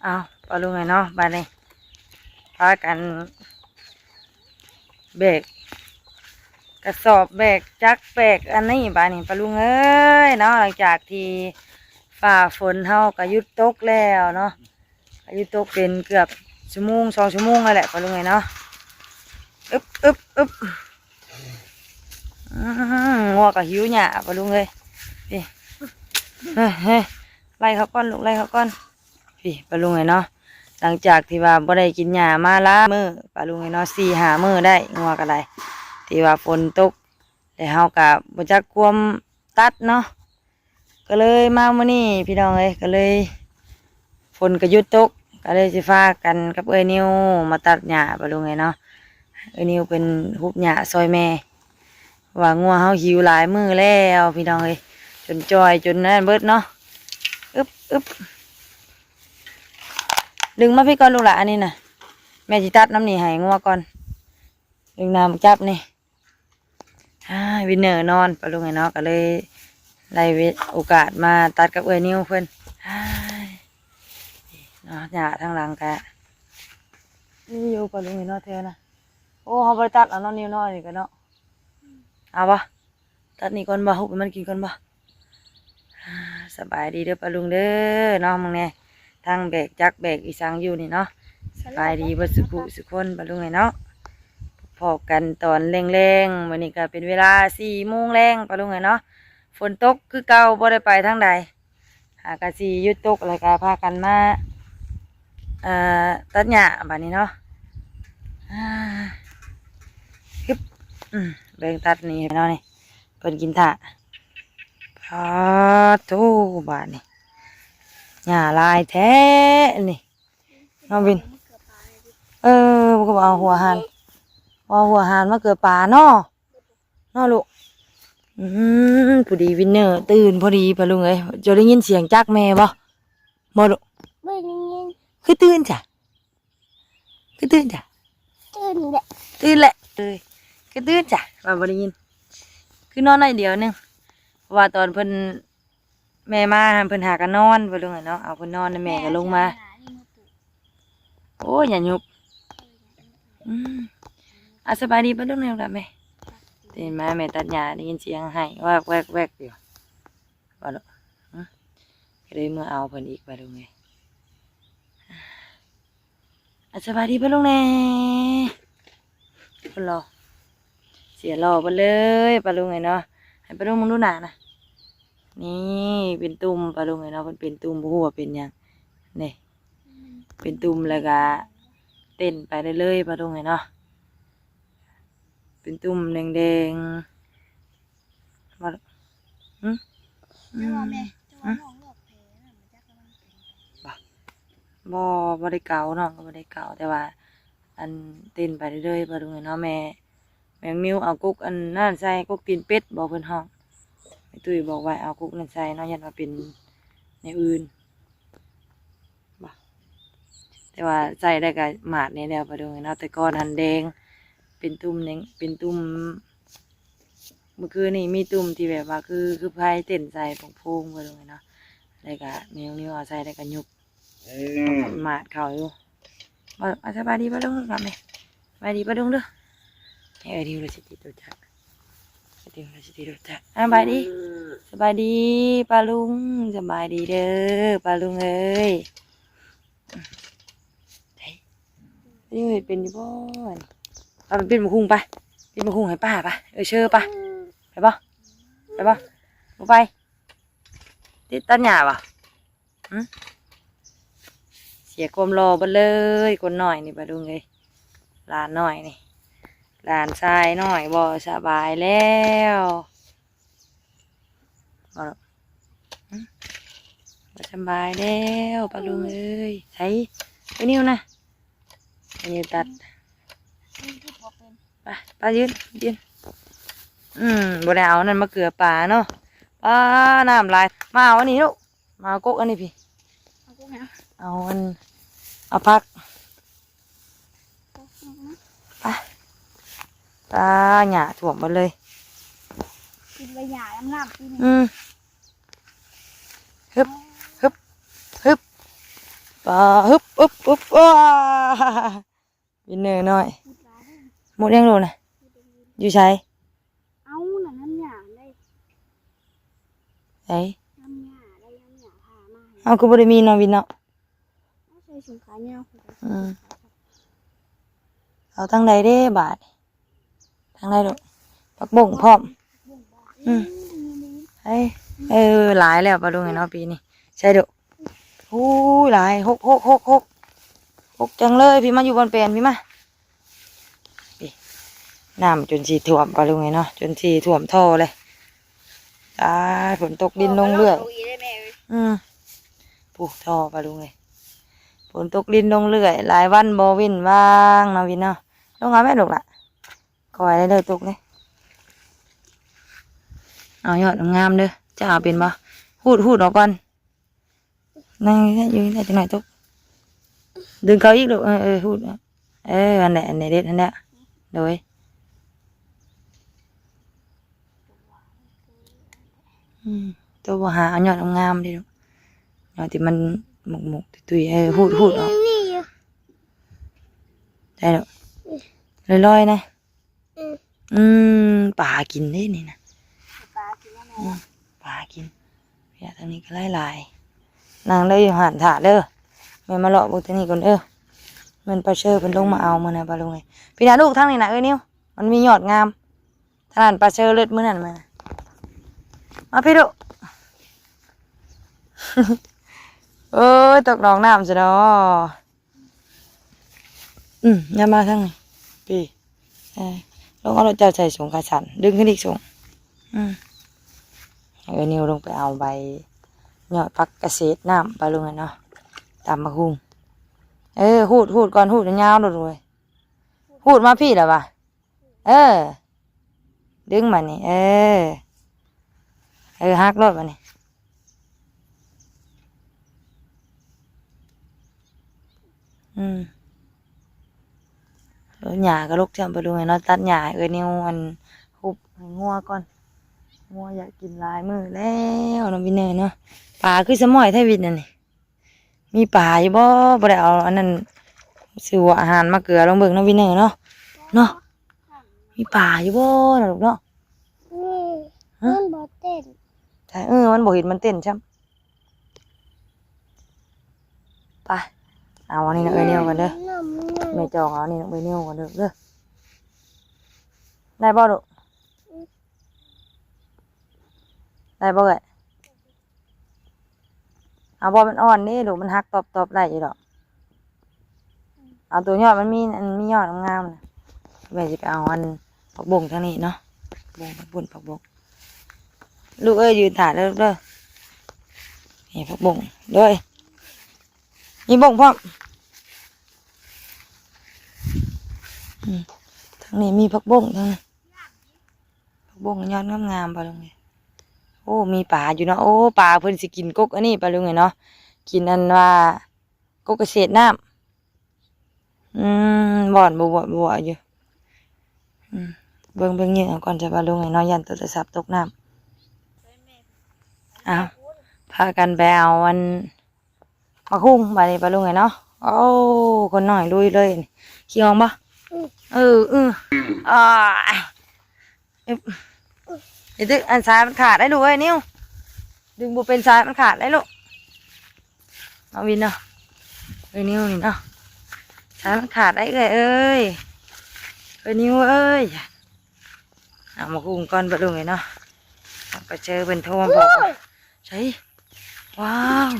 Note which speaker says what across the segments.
Speaker 1: เอาปลาลุงไงเนาะบ้านนี้พากันเบรกกระสอบแบกจักแบกอันนี้บ้านนี้ปลาลุงเอ้ยเนาะหลังจากที่ฝ่าฝนเฮาก็หยุดตกแล้วเนาะก็หยุดตกเป็นเกือบชั่วโมง2 ชั่วโมงแล้วแหละปลาลุงไงเนาะอึบงัวก็หิวหยาปลาลุงเลยพี่เฮ้ยไล่เขาก่อนลูกไล่เขาก่อนพี่ปลาลุงไงเนาะหลังจากที่ว่าบ่ได้กินหญ้ามาละมื้อปลาลุงไงเนาะ4-5 มื้อได้งัวก็ได้ที่ว่าฝนตกแต่เฮาก็บ่จักความตัดเนาะก็เลยมามื้อนี้พี่น้องเอ้ยก็เลยฝนก็หยุดตกก็เลยสิพากันกับเอ้ยนิวมาตัดหญ้าปลาลุงไงเนาะเอ้ยนิวเป็นฮุบหญ้าซอยแม่ว่างัวเฮาหิวหลายมื้อแล้วพี่น้องเอ้ยจนจอยจนนั่นเบิดเนาะอึบดึงมาพี่ก่อนลูกหละอันนี้น่ะแม่จิตัดน้ำนี่ให้งัวก่อนดึงน้ำจับนี่วินเนอร์นอนปลาลุงไงเนาะก็เลยได้โอกาสมาตัดกับเอ้ยนิ้วเพื่อนเนาะหญ้าทางหลังกะนี่อยู่ปลาลุงไงเนาะเธอนะโอ้เขาไปตัดเอาน้องนิ้วน้อยนี่กันเนาะเอาปะตัดนี่ก่อนบ่หุบมันกินก่อนบ่สบายดีเด้อปลาลุงเด้อเนาะมึงเนี่ยทางแบกจักแบกอีสังอยู่นี่เนาะสบายดีเบ่สุขคนปลาลุงไงเนาะพอกันตอนแรงๆวันนี้ก็เป็นเวลา4 โมงแรงปลาลุงไงเนาะฝนตกคือเก่าบ่ได้ไปทางใดหากะสิหยุดตกอะไรก็พากันมาตัดหญ้าบัดนี้เนาะฮึบแบ่งตัดนี่เนาะนี่เพิ่นกินถ่าพาโธ่บาดนี่หญ้าลายแท้นี่น้องวินมันก็เอาหัวหานมาเกิดป่าเนาะลูกพอดีวินเนอร์ตื่นพอดีปะลุงเอ้ยจะได้ยินเสียงจักแม่บ่ลูก
Speaker 2: ไม่ได้ยิน
Speaker 1: คือตื่นจ้ะ
Speaker 2: ตื่นแหละ
Speaker 1: คือตื่นจ้ะว่าบ่ได้ยินคือนอนหน่อยเดียวนึงเพราะว่าตอนเพิ่นแม่มาเพิ่นหากันนอนปะลุงเอ้ยเนาะเอาเพิ่นนอนแล้วแม่ก็ลงมาโอ้ยอย่าหยุบสบายดีปะลุงเนี่ยล่ะแม่ตื่นมาแม่ตัดหญ้าได้ยินเสียงให้แวกอยู่ว่าลูกก็เลยเมื่อเอาเพิ่นอีกปะลุงเอ้ยสบายดีปะลุงแน่คนรอเสียรอไปเลยปะลุงไงเนาะให้ปะลุงมึงดูหน้านะนี่เป็นตุ่มปะลุงไงเนาะมันเป็นตุ่มบ่ฮู้ว่าเป็นหยังนี่เป็นตุ่มแล้วก็เต้นไปได้เลยปะลุงไงเนาะเป็นตุ่มแดงๆว่า
Speaker 2: จะว่าแม่จะว่าน้องหลอกแผลน่ะมันจักมันเป็น
Speaker 1: บ่ได้เกาเนาะบ่ได้เกาแต่ว่าอันเต้นไปเรื่อยๆปะลุงไงเนาะแม่มิวเอากุ๊กอันนั่นใส่กุ๊กตีนเป็ดบอกเพิ่นห้องแม่ตุ้ยบอกว่าเอากุ๊กนั่นใส่เนาะยันว่าเป็นในอื่นบ่แต่ว่าใส่ได้ก็หมาดนี่แล้วปะลุงไงเนาะแต่ก่อนหันแดงเป็นตุ่มแดงเป็นตุ่มเมื่อคืนนี่มีตุ่มที่แบบว่าคือไผเต้นใส่โพงๆปะลุงไงเนาะแล้วก็นิ้วเอาใส่แล้วก็ยุบหมาดเข้าอยู่บ่สบายดีปะลุงครับแม่สบายดีปะลุงเด้อดิวเราสิติดตัวจักบายดีสบายดีปลาลุงสบายดีเด้อปลาลุงเอ้ยนี่เป็นดิบ่เอาเป็นมะคุงไปเป็นมะคุงให้ป้าไปเชื่อป่ะไปบ่ไปติดตันหญ้าป่ะเสียความรอไปเลยคนหน่อยนี่ปลาลุงเอ้ยหลานหน่อยนี่หลานชายหน่อยบ่สบายแล้วบ่สบายแล้วปลาลุงเอ้ยใช้ไปนิ้วนะไปนิ้วตัดไปยืนบ่ได้เอานั่นมาเกลือป่าเนาะป้าน้ำลายมาเอาอันนี้ลูกมาเอากกอันนี้พี่เอาพักไปตาหญ้าถ่วมหมดเลย
Speaker 2: กินใบหญ้าน้ำที่นี่
Speaker 1: ฮึบ ปลาฮึบอึบอึบว้าวินเนอร์น้อย
Speaker 2: พูดร้าย
Speaker 1: หมดยังโลน่ะอยู่ใช้
Speaker 2: เอาน่ะน้ำหยาได้
Speaker 1: ไอ้
Speaker 2: น้ำหยาได้น้ำหยาพามา
Speaker 1: เอาคือบ่ได้มีเนาะวินเนาะ
Speaker 2: ใส่ถุงขาเงา
Speaker 1: เอาทางใดเด้บาททางใดลูกผักบุ้งพร้อมหลายแล้วปลาลุงไงเนาะปีนี้ใช่ดุโอ้ยหลายหกจังเลยพี่มาอยู่บนแปลนพี่มาพี่น้ำจนสีท่วมปลาลุงไงเนาะจนสีท่วมท่อเลยฝนตกดินลงเรื่อยปลูกท่อปลาลุงเลยฝนตกดินลงเรื่อยหลายวันบ่วินว่างเนาะวินเนาะลงเอาแม่ลูกล่ะคอยได้เลยตกเลยเอายอดงามเด้อจะเอาเป็นบ่หูดออกก่อนนั่งอยู่ได้จังหน่อยตกดึงเขาอีกลูกหูดอันไหนเด็ดอันเนี้ยโดยตัวบ่หาเอายอดงามดิลูกยอดที่มันหมกตุยหูดออกได้ลูกลอยๆนะปลากินได้นี่นะปลากินอยากทางนี้ก็หลายนางเลยหันถาเด้อแม่มาเลาะบุตรนี่ก่อนเด้อมันปลาเชื่อเป็นลงมาเอามานะปลาลงไงพี่นาลูกทั้งนี้นะนิ้วมันมียอดงามทางนั้นปลาเชื่อเลือดมื้อนั้นมาพี่ลูก ตกหนองน้ำจ้ะเนาะอย่ามาทางนี้พี่ลงเอารถเจ้าใส่สูงขาสันดึงขึ้นอีกสูงนิ้วลงไปเอาใบยอดพักเกษตรน้ำปลาลุงเนาะตามมาคุ้งหูดก่อนหูดยาวๆเลยหูดมาพี่เหรอวะดึงมานี่ฮักรถมานี่รถหญ้าก็ลุกจำปลาลุงเนาะตัดหญ้านิ้วอันหุบงัวก่อนงัวอยากกินลายมือแล้วน้องวินเนอร์เนาะปลาคือสมอยไทยวินนั่นนี่มีปลาอยู่บ่ได้เอาอันนั้นซื้ออาหารมาเกลือลงเบิ่งน้องวินเนอร์เนาะมีปลาอยู่บ่นะลูกเนาะ
Speaker 2: มันบ่เต้น
Speaker 1: ใช่มันบ่เห็นมันเต้นช่ำไปเอาอันนี้นะเนี่ยวกันเด้อไม่จองเอานี่นะเนี่ยวกันเด้อได้บ่ลูกได้บ่เอ่ยเอาบ่มันอ่อนนี่ลูกมันหักตอบได้อยู่ดอกเอาตัวยอดมันมียอดงามนะแม่จะไปเอาอันผักบุ้งทางนี้เนาะผักบุ้งลูกยืนถ่ายเด้อนี่ผักบุ้งด้วยมีบุ้งพร้อมทางนี้มีผักบุ้งทางนี้ผักบุ้งยอดงามๆไปลงเลยโอ้มีปลาอยู่เนาะโอ้ปลาเพิ่นสิกินกกอันนี้ปลาลุงไงเนาะกินอันว่ากกเกษตรน้ำบ่อนบัวอยู่เบิ่งเงี้ยก่อนจะปลาลุงไงเนาะยันโทรศัพท์ตกน้ำพากันไปเอาอันมาคุ้งบาดนี้ปลาลุงไงเนาะโอ้คนหน่อยลุยเลยขี้งบ่เดี๋ยวอันซ้ายมันขาดได้ลูกนิ้วดึงบุเป็นซ้ายมันขาดได้ลูกเอาวินเนาะนิ้วนี่เนาะซ้ายมันขาดได้นิ้วเอามาคุมก่อนไปดูไงเนาะไปเจอเป็นโทรมาบอกใช่ว้าว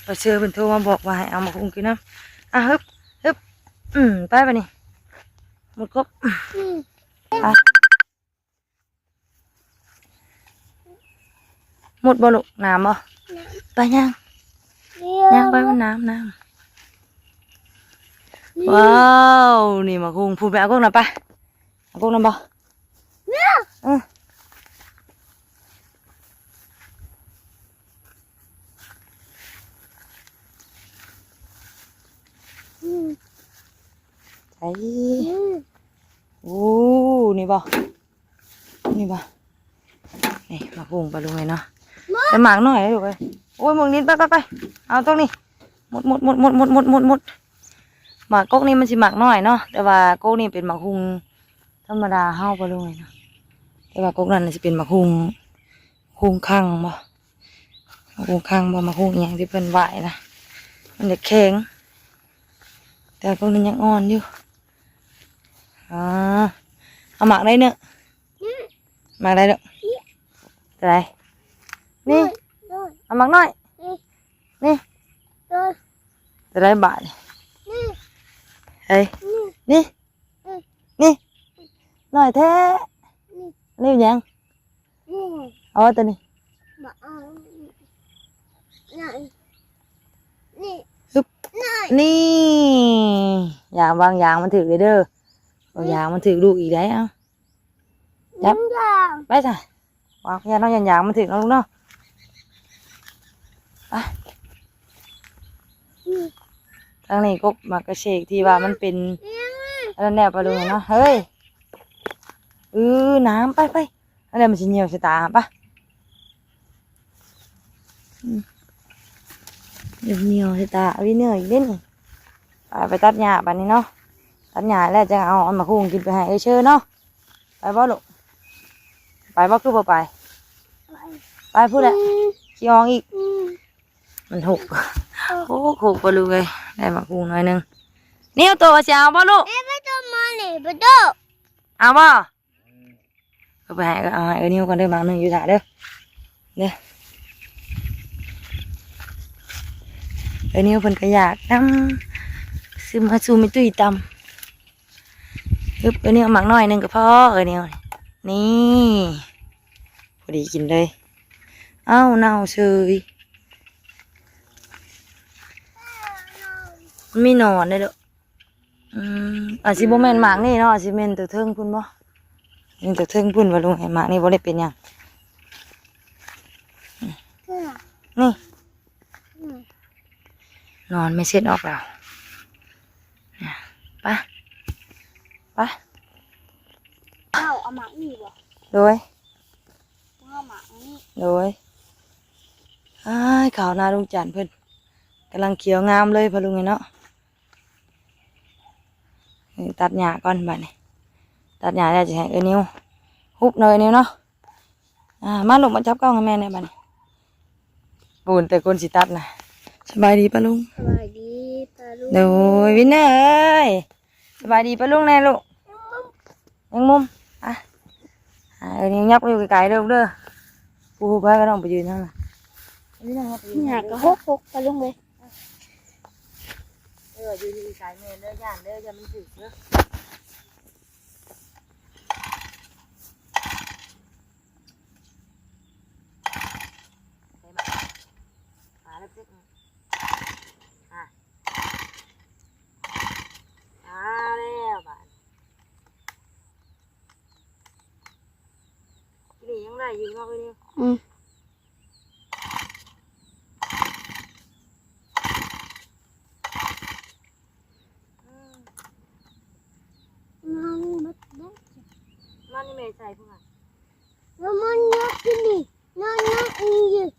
Speaker 1: ไปเจอเป็นโทรมาบอกว่าให้เอามาคุมกินน้ำฮึบไปไปนี่หมดครบหมดบ่ลูกน้ำบ่ไปย่างไปมันน้ำว้าวนี่มาคุงพูดไปเอากุ้งหน่อยไปเอากุ้งน้ำบ่ใช่โอ้นี่บ่นี่มาคุงไปลุงเลยเนาะแต่หมากหน่อยเลยลูกโอ้ยมึงนิดไปเอาตรงนี้ หมดหมากกกนี่มันสิหมากน้อยเนาะแต่ว่ากกนี่เป็นหมากหุงธรรมดาเฮาบ่รู้ไงเนาะแต่ว่ากกนั้นน่ะสิเป็นหมากหุงคั่งบ่หมากหุงคั่งบ่หมากหุงอีหยังที่เพิ่นไหว้นะมันจะแข็งแต่กกนั้นยังอ่อนอยู่อ๋อเอาหมากได้เนอะหมากได้เนอะอะไรนี่เอาหมากน้อยนี่จะได้บาทเฮ้ยนี่หน่อยแท้นี่ยังเอาตัวนี้ฮึบนี่อย่างบางอย่างมันถือเลยเด้อบางอย่างมันถือลูกอีกได้เอาจับไปจ้ะวางยาน้องอย่างมันถือน้องลูกเนาะไปทางนี้ก็มากระเชกที่ว่ามันเป็นอะไรแนวไปดูเนาะเฮ้ยน้ำไปอะไรมันจะเหนียวสตาปะเหนียวสตาวิเนอร์อีกนิดหนึ่งไปตัดหญ้าไปนี่เนาะตัดหญ้าแล้วจะเอามาคุงกินไปให้เชื่อเนาะไปบ่ลูกไปบ่คือบ่ไปพูดแหละขี้อองอีกมันหกหกไปเลยได้มาคุงหน่อยนึงนี่เอาตัวจะเอาบ่ลูกเอาบ่ก็ไปให้ก็เอาให้นิ้วกันเด้อมาหนึ่งอยู่ถ่ายเด้อนิ้วเพิ่นก็อยากนำซื้อมาซูมิตุ้ยตำปึ๊บนิ้วหมักน้อยนึงก็พอนิ้วนี่พอดีกินเลยเอ้าเน่าเฉยมันมีหนอนได้ด้วยอาจสิบ่แม่นหมากนี่เนาะอาจสิแม่นตัวเทิงพุ่นบ่นี่ตัวเทิงพุ่นว่าลุงไอ้หมากนี่บ่ได้เป็นหยังนี่นอนไม่เสร็จออกแล้วไป
Speaker 2: เอาหมากนี่บ่
Speaker 1: โดย
Speaker 2: เอาหมากนี่
Speaker 1: ข่าวนาลุงจันเพิ่นกำลังเขียวงามเลยพะลุงไงเนาะตัดหญ้าก่อนบัดนี้ตัดหญ้าแล้วจะให้นิ้วฮุบเลยนิ้วเนาะมาลูกมาจับกล้องให้แม่เนี่ยบัดนี้ปูนแต่คนสิตัดนะสบายดีปะลุง
Speaker 2: สบายดีปะลุง
Speaker 1: โดยวินเนอร์เอ้ยสบายดีปะลุงแน่ลูกยังมุมนิ้วยับไปอยู่ไกลๆเด้อเด้อปูไปก็ต้องไปยืนนั่นน่ะ
Speaker 2: อยากก็หกปะลุงเลย
Speaker 1: ยืนไกลแม่เด้อย่านเด้อจะมันถึกเด้อแล้วบ้านนี่ยังได้ยิงเข้าไปนี่มันนี่ไม่ใส่พวกมัน
Speaker 2: แล้วมันนักที่นี่นักอีก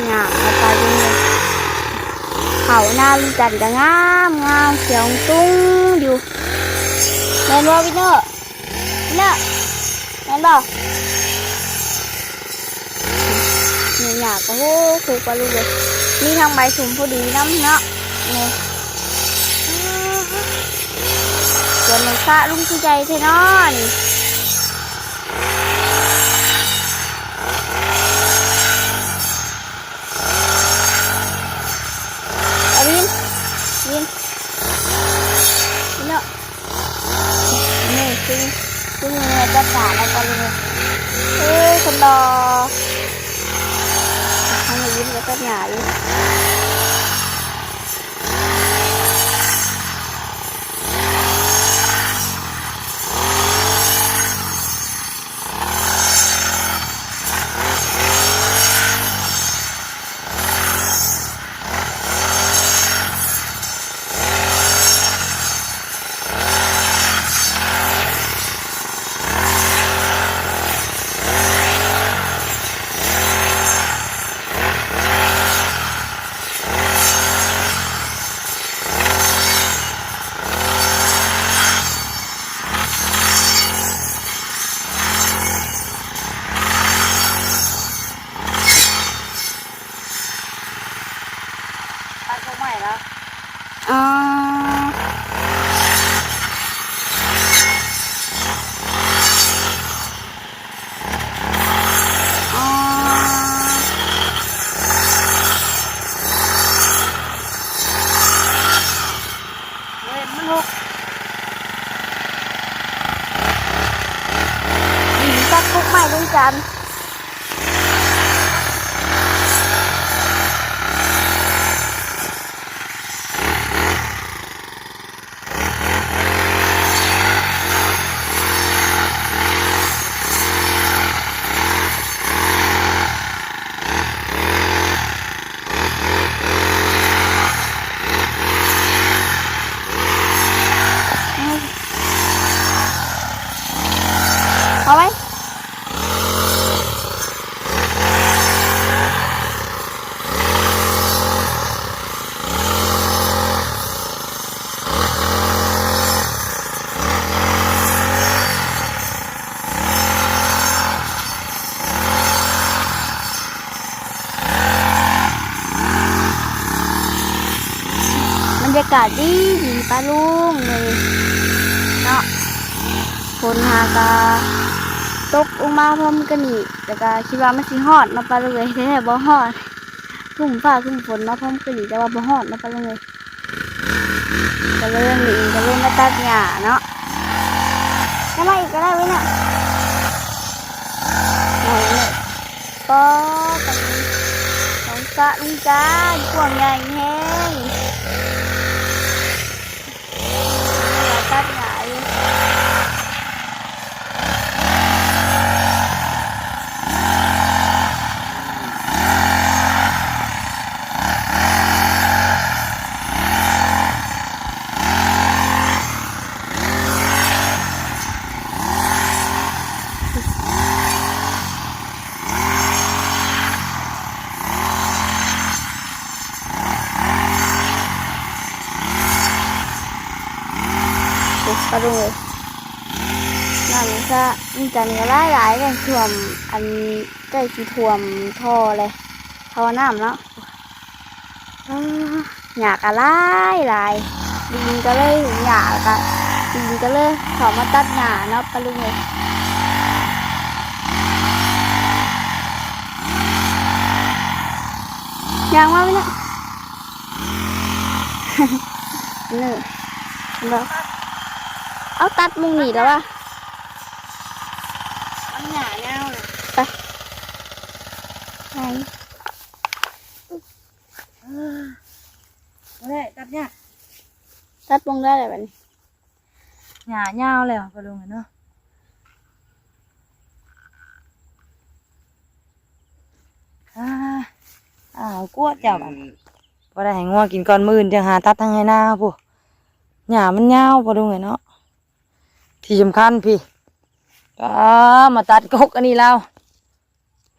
Speaker 2: หยาบมาไปเลยเขาหน้าลุงจันทร์ก็งามเขียวตุ้งอยู่แมนบอวินเนอร์แมนบอเนี่ยหยาบก็โหถูกกว่าลุงเลยมีทางใบสุ่มพอดีน้ำเนาะเนี่ยส่วนมันซะลุงคือใจเท่เนาะนี่วินเนาะนี่คือ ซึ่งแม่ตัดหญ้าแล้วปลาลุงเลยคนรอทำอย่างนี้ก็ตัดหญ้าอยู่
Speaker 1: ตัดเขาใหม่แล้ว
Speaker 2: อ๋ออ๋อ
Speaker 1: เฮ้ยมันหก
Speaker 2: ตัดคุกใหม่ลุงจันทร์เอาไหมบรรยากาศดีดีป้าลุงเลยเนาะฝนหากาตกลงมาพร้อมกันอีกแต่ก็คิดว่ามันสิฮอดเนาะป้าลุงเลยแต่บ่ฮอดทุ่มฟ้าทุ่มฝนมาพร้อมกันอีกแต่ว่าบ่ฮอดเนาะป้าลุงเลยก็เรื่องนี้ก็เรื่องมาตัดหญ้าเนาะทำไมอีกก็ได้ไว้เนี่ยเอาเลยก็ตรงนี้ของกะลุงจ้าพวงใหญ่แห้งตัดหญ้าอยู่ปลาดุกน้ำก็มันจะมีหลายเลยท่วมอันใกล้ที่ท่วมท่อเลยท่อน้ำเนาะหยากอะไรหลายดินก็เลยหยาก็ดินก็เลยเขามาตัดหญ้าเนาะปลาดุกเลยยางว่าไหมเนี่ย นี่เนาะเอาตัดมุงหนีแล้ววะ
Speaker 1: มันหนาเงาเลย
Speaker 2: ไปไหน
Speaker 1: ไม่ได้ตัดเนี่ย
Speaker 2: ตัดมุงได้เลยแบบนี้
Speaker 1: หนาเงาเลยอ่ะปลาลุงเนาะกวดจับพอได้ให้งัวกินก่อนมื้อจังหาตัดทางให้หน้าผู้หญ้ามันยาวปลาลุงเนาะที่สำคัญพี่มาตัดกกอันนี้แล้ว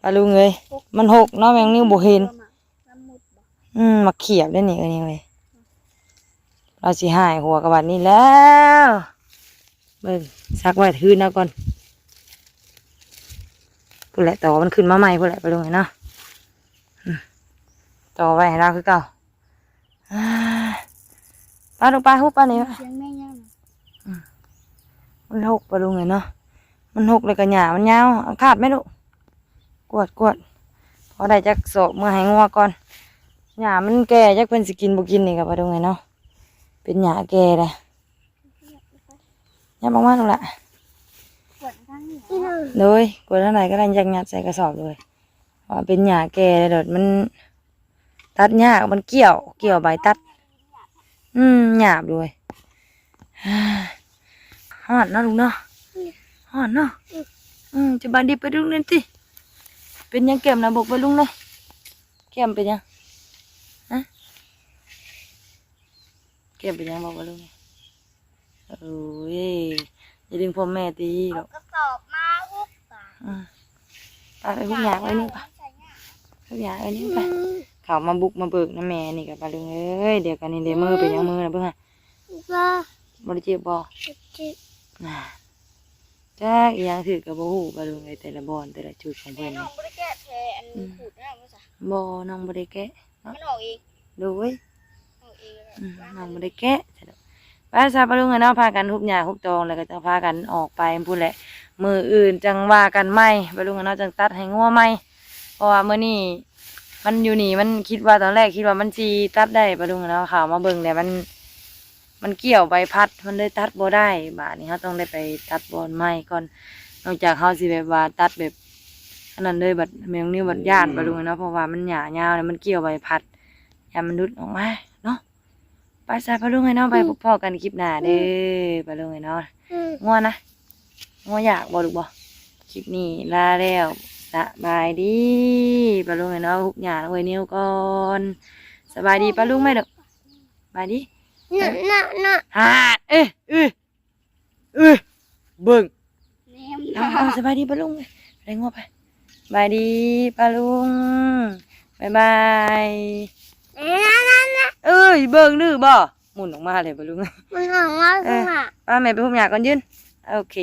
Speaker 1: ปลาลุงเลยมันหกเนาะแมงนิ้วบ่เห็นมาเขียบได้นี่อันนี้เลยเราสิหายหัวกับบัดนี้แล้วเบิ่งซักไว้ทื่นเอาก่อนพูดแหละต่อมันขึ้นมาใหม่พูดแหละปลาลุงเนาะต่อไว้ให้เราคือเก่าปลาดูปลาฮุบปลานี่
Speaker 2: เสียงแม่ย่าง
Speaker 1: มันหกปลาลุงเนาะมันหกเลยกระหย่ามันยาวขาดไหมลูกกวดพอได้จักโสเมื่อให้งัวก่อนหญ้ามันแก่จักเป็นสกินบุกินนี่กับปลาลุงเนาะเป็นหญ้าแก่เลยยับออกมาลูกละ
Speaker 2: ปวดทั้งนี้
Speaker 1: เลยกดเท่าไหร่ก็ได้ยัดใส่กระสอบเลยว่าเป็นหญ้าแก่เลยเดดมันตัดยากมันเกี่ยวใบตัดหยาบเลยฮอดเนาะลุงเนาะฮอดเนาะจะบานดีไปลุงนั่นสิเป็นยังแก้มนะบอกไปลุงเลยแก้มเป็นยังฮะแก้มเป็นยังบอกไปลุงเลยโอ้ยอย่าดึงพ่อแม่ตีหรอก
Speaker 2: กระสอบมาอุกป่ะ
Speaker 1: ไปทุกอย่างไว้นี่ปะทุกอย่างไว้นี่ปะเขามาบุกมาเบิกนะแม่นี่กับปลาลุงเอ้ยเดี๋ยวกันนี่เดี๋ยวมือเป็นยังมือนะเพื่อน
Speaker 2: ว่า
Speaker 1: บริจิตบอก
Speaker 2: จิ
Speaker 1: จ้าอีหยังถือกับโบหูปลาลุงเลยแต่ละบอนแต่ละจุดของเพื่อน
Speaker 2: น้องบริแกะแทอันขูดนะมั้งจ้ะ
Speaker 1: บอน้องบริแกะ
Speaker 2: มันออกเอง
Speaker 1: ดูเว้ย
Speaker 2: ออกเอง
Speaker 1: น้องบริแกะป้าซาปลาลุงเนาะพากันฮุบหญ้าฮุบตองแล้วก็จะพากันออกไปพูดแหละมืออื่นจังว่ากันไม่ปลาลุงเนาะจังตัดให้งัวไม่เพราะว่ามื้อนี้มันอยู่นี่มันคิดว่าตอนแรกคิดว่ามันจีตัดได้ปลาลุงเนาะข่าวมาเบิ่งแต่มันเกี่ยวใบพัดมันเลยตัดบ่ได้บาดนี้เขาต้องได้ไปตัดบอนไม้ก่อนนอกจากเขาสิแบบว่าตัดแบบอันนั้นเลยบัดแมงนิ้วบัดย่านปลาลุงเนาะเพราะว่ามันหยาวยาวเนี่ยมันเกี่ยวใบพัดอย่ามันดุดออกมาเนาะไปซะปลาลุงให้เนาะไปพบพ่อกันคลิปหน้าเด้อปลาลุงให้เนาะง่วนะง่วอยากบ่ลูกบ่คลิปนี้ลาแล้วสบายดีปลาลุงให้เนาะฮุบหญ้าไว้นิ้วก่อนสบายดีปลาลุงไหมเด้อสบายดี
Speaker 2: น่ะ
Speaker 1: ฮาดเบิ่ง
Speaker 2: เนม
Speaker 1: เอาสบายดีปะลุงไปงัวไปสบายดีปะลุงบายบายเบิ่งดื้อบ่หมุนออกมาเลยปะลุง
Speaker 2: มันออกมาคือ
Speaker 1: ป้าแม่ไปพบหยาก่อนยืนโอเค